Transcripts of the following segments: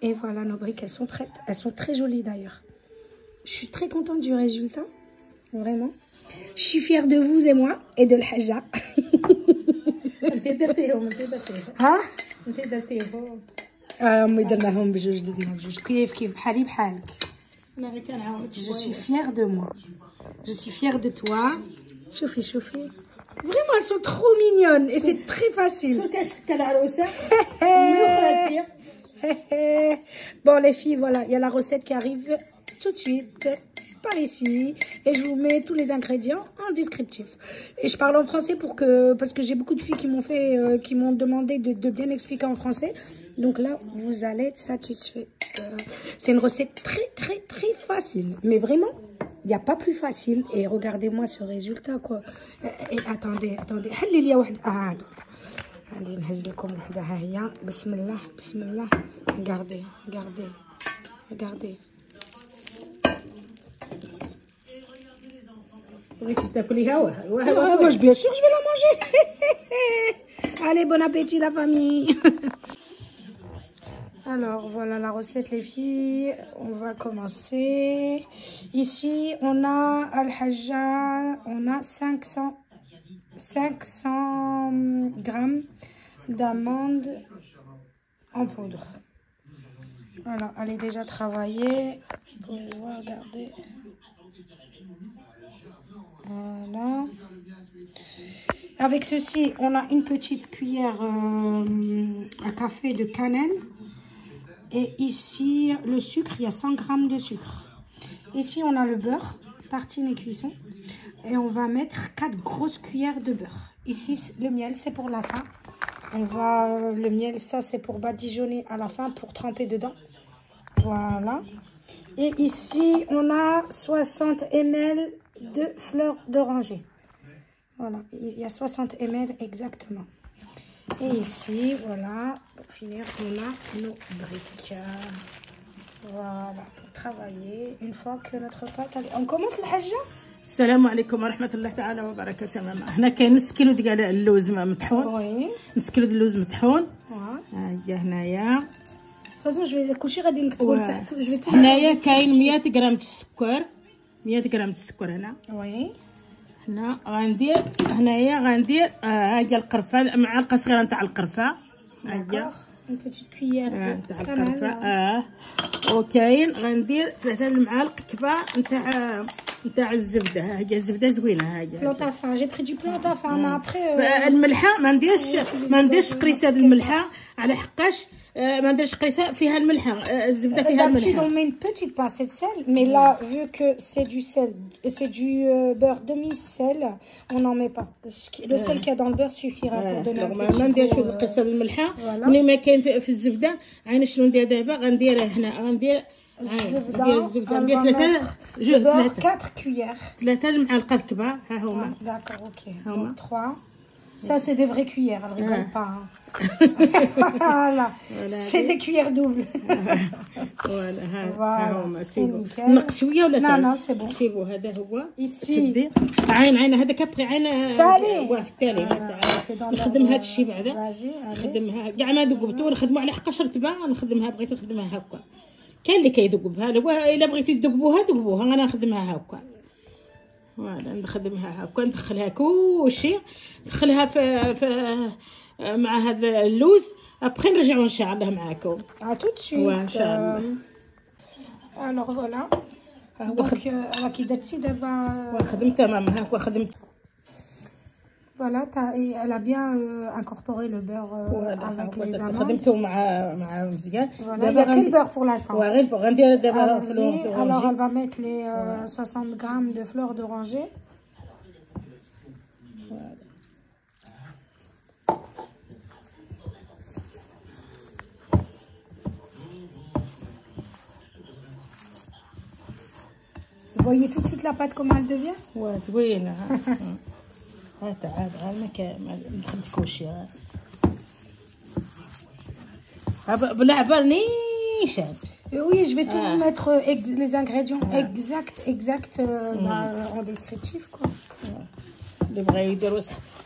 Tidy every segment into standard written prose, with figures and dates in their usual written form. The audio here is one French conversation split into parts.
Et voilà, nos briques, elles sont prêtes. Elles sont très jolies d'ailleurs. Je suis très contente du résultat. Vraiment. Je suis fière de vous et moi et de l'Hajja. ها؟ انت درتيهم. امي درناهم بجوج درنا بجوج كيف بحالي بحالك. انا غير كنعاود Je suis fière de moi. Je suis fière de toi. شوفي شوفي. Vraiment, elles sont trop mignonnes et c'est très facile. كتشكل العروسه. Bon les filles, voilà, il y a la recette qui arrive tout de suite par ici et je vous mets tous les ingrédients en descriptif. Et je parle en français parce que j'ai beaucoup de filles qui m'ont demandé de bien expliquer en français. Donc là, vous allez être satisfait. C'est une recette très très très facile, mais vraiment, il n'y a pas plus facile. Et regardez-moi ce résultat quoi. Et attendez. غادي نهز لكم وحده ها هي. بسم الله بسم الله. Regardez. بغيتي تاكليها Moi, bien sûr, je vais la manger. Allez, bon appétit la famille. Alors, voilà la recette les filles. On va commencer. Ici, on a al-Hajja. On a 500 grammes d'amandes en poudre. Voilà, elle est déjà travaillée. Vous pouvez regarder. Voilà. Avec ceci, on a une petite cuillère à café de cannelle. Et ici, le sucre, il y a 100 grammes de sucre. Ici, on a le beurre, tartine et cuisson. Et on va mettre 4 grosses cuillères de beurre. Ici, le miel, c'est pour la fin. Le miel, ça, c'est pour badigeonner à la fin, pour tremper dedans. Voilà. Et ici, on a 60 ml de fleurs d'oranger. Voilà, il y a 60 ml exactement. Et ici, voilà, pour finir, on a nos briques. Voilà, pour travailler. Une fois que notre pâte... On commence le hajja. السلام عليكم ورحمه الله تعالى وبركاته. ماما هنا كاين نص كيلو ديال اللوز مطحون. وي نص كيلو ديال اللوز مطحون. ها هي هنايا. فاصون جو كلشي غادي نكتبو لتحت. هنايا كاين 100 غرام السكر. 100 غرام السكر هنا. وي هنا غندير ها هي القرفه، معلقه صغيره نتاع القرفه. ها هي une petite cuillère نتاع القرفه. وكاين غندير 3 المعالق كبار نتاع الزبده. ها هي الزبده زوينه. ها هي بلوطافا. جي بري دو بلوطافا. ما ابري الملحه ما نديرش قريصه الملحه على حقاش ما نديرش قريصه فيها الملحه. الزبده فيها الملحه. On met une petite pincée de sel, mais là vu que c'est du sel, c'est du beurre demi-sel, on n'en met pas. Le sel qu'il y a dans le beurre suffira pour donner un petit goût. ما نديرش القريصه بالملحه. ملي ما كاين في الزبده. عين شنو ندير دابا؟ غندير هنا غندير الزبده. ندير 4 cuillères. 3 المعالق الكبار. ها هما. D'accord, OK. 3. Ça, c'est des vraies cuillères, elles rigolent pas. Hein. Voilà, c'est des cuillères doubles. Voilà, سيبو نقص شويه ولا لا لا سي بون. سيبو هذا هو. ici عين هذا كبقي عين تالي. واه في التالي. نخدم هذا الشيء بعدا. نخدمها كاع ما ذقبتو نخدمو على حقاش رطبه. نخدمها بغيت نخدمها هكا. كاين اللي كيذقبها. الا بغيتي تذقبوها ذقبوها. انا نخدمها هكا. فوالا نخدمها هكا. ندخلها كلشي. ندخلها في مع هذا اللوز. ابخي نرجعوا ان شاء الله معاكم. tout de suite. وان شاء الله. alors voilà. donc راكي درتي دابا. خدمتها ماما. هاكا خدمت. Voilà, elle a bien incorporé le beurre avec les amandes. خدمته مع مزيان. Voilà, il n'y a que le beurre pour l'instant. غير غندير دابا alors elle va mettre les 60 grammes de fleurs d'oranger. Vous voyez tout de suite la pâte comment elle devient. زوينه. ها تعال ما دخلت كلشي. بالعبر نيشان. Oui, je vais tout vous mettre les ingrédients exacts en descriptif quoi. اللي بغا يديروا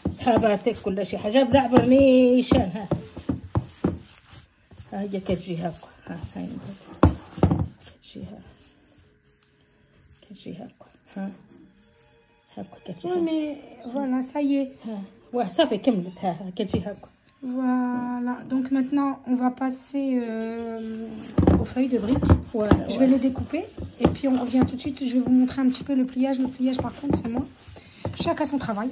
صحاباتك ولا شي حاجه بالعبر نيشان. هي كتجي هكا. ها هاي كتجي هكا. ها هكا كتجي. مي فوالا سايي. واه صافي كملت. ها كتجي هكا. Voilà, donc maintenant on va passer aux feuilles de briques. Voilà, je vais les découper et puis on revient tout de suite. Je vais vous montrer un petit peu le pliage. Le pliage par contre c'est moi. Chacun son travail.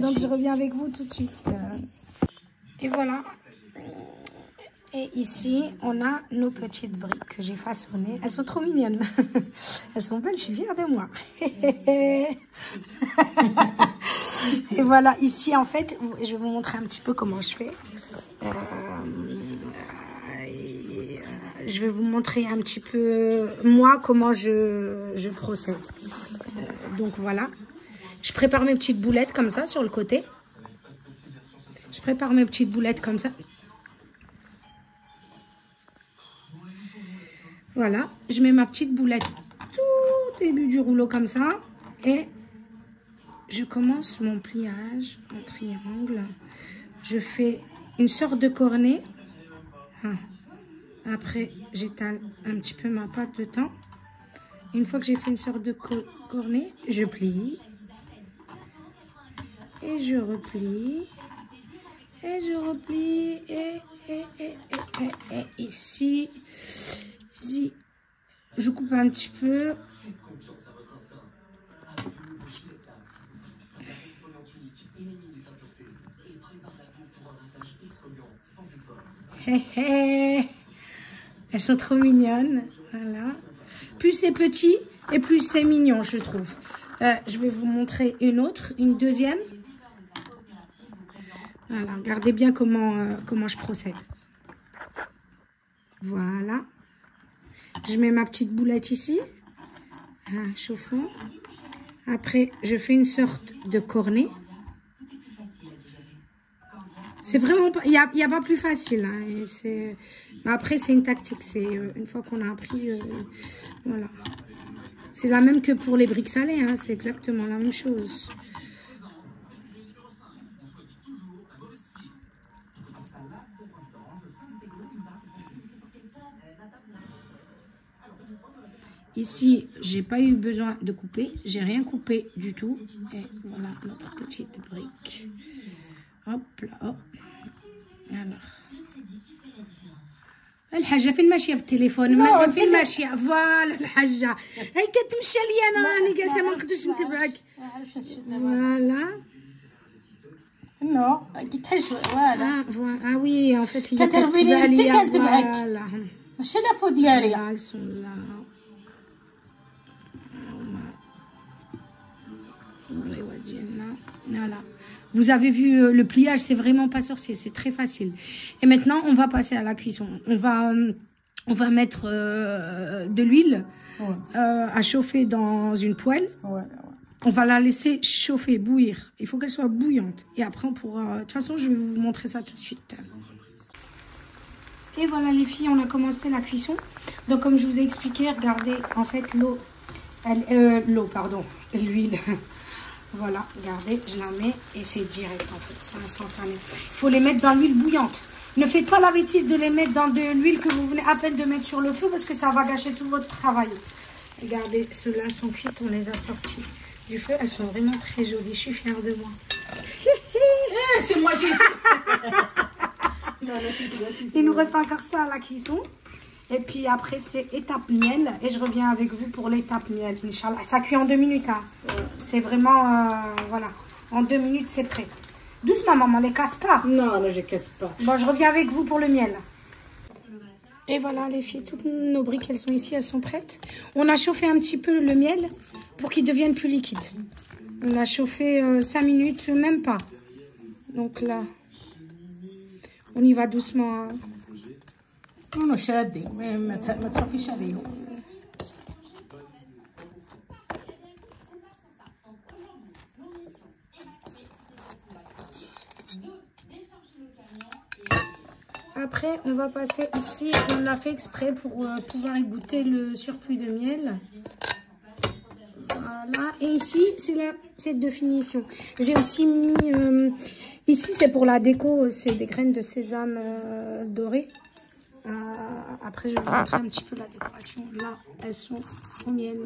Donc je reviens avec vous tout de suite. Et voilà. Et ici, on a nos petites briques que j'ai façonnées. Elles sont trop mignonnes. Elles sont belles, je suis fière de moi. Et voilà, ici, en fait, je vais vous montrer un petit peu comment je fais. Je vais vous montrer un petit peu, moi, comment je procède. Donc voilà. Je prépare mes petites boulettes comme ça, sur le côté. Je prépare mes petites boulettes comme ça. Voilà, je mets ma petite boulette tout début du rouleau comme ça et je commence mon pliage en triangle. Je fais une sorte de cornet. Après, j'étale un petit peu ma pâte dedans. Une fois que j'ai fait une sorte de cornet, je plie et je replie et je replie et ici. Si je coupe un petit peu, elles sont trop mignonnes, voilà. Plus c'est petit et plus c'est mignon, je trouve. Je vais vous montrer une deuxième. Voilà, regardez bien comment je procède. Voilà. Je mets ma petite boulette ici, chauffant. Après, je fais une sorte de cornet. C'est vraiment pas, il y a pas plus facile. Hein, et après, c'est une tactique. C'est une fois qu'on a appris, voilà. C'est la même que pour les briques salées. Hein, c'est exactement la même chose. Ici, j'ai pas eu besoin de couper, j'ai rien coupé du tout. Et voilà notre petite brique. Hop là, hop. Alors. الحاجة فين ماشية بالتليفون؟ فين ماشية؟ فوالا الحاجة هاي كتمشى لي انا راني جالسة ما نقدرش نتبعك. فوالا. نو كي تحش فوالا. اه وي ان فيت هي كتربي لي انت كنتبعك. فوالا. ماشي لافو ديالي. بسم الله. Voilà. Vous avez vu le pliage, c'est vraiment pas sorcier, c'est très facile. Et maintenant, on va passer à la cuisson. On va mettre de l'huile à chauffer dans une poêle. On va la laisser chauffer, bouillir. Il faut qu'elle soit bouillante. Et après, on pourra... De toute façon, je vais vous montrer ça tout de suite. Et voilà les filles, on a commencé la cuisson. Donc, comme je vous ai expliqué, regardez, en fait, l'huile. Voilà, regardez, je la mets et c'est direct en fait, c'est instantané. Il faut les mettre dans l'huile bouillante. Ne faites pas la bêtise de les mettre dans de l'huile que vous venez à peine de mettre sur le feu parce que ça va gâcher tout votre travail. Regardez, ceux-là sont cuits, on les a sortis du feu. Elles sont vraiment très jolies, je suis fière de moi. C'est moi, j'ai Il nous reste encore ça à la cuisson. Et puis après, c'est étape miel. Et je reviens avec vous pour l'étape miel. Inch'Allah. Ça cuit en 2 minutes. Hein. C'est vraiment... voilà. En 2 minutes, c'est prêt. Doucement, maman. Ne les casse pas. Non, je ne casse pas. Bon, je reviens avec vous pour le miel. Et voilà, les filles. Toutes nos briques, elles sont ici. Elles sont prêtes. On a chauffé un petit peu le miel pour qu'il devienne plus liquide. On l'a chauffé 5 minutes, même pas. Donc là, on y va doucement. Hein. Non, شادي ما تخافيش عليهم. Après, on va passer ici. On l'a fait exprès pour pouvoir y goûter le surplus de miel. Voilà. Voilà, et ici, c'est la set de finition. J'ai aussi mis, ici c'est pour la déco, c'est des graines de sésame dorées. Après, je vais vous montrer un petit peu la décoration. Là, elles sont au miel.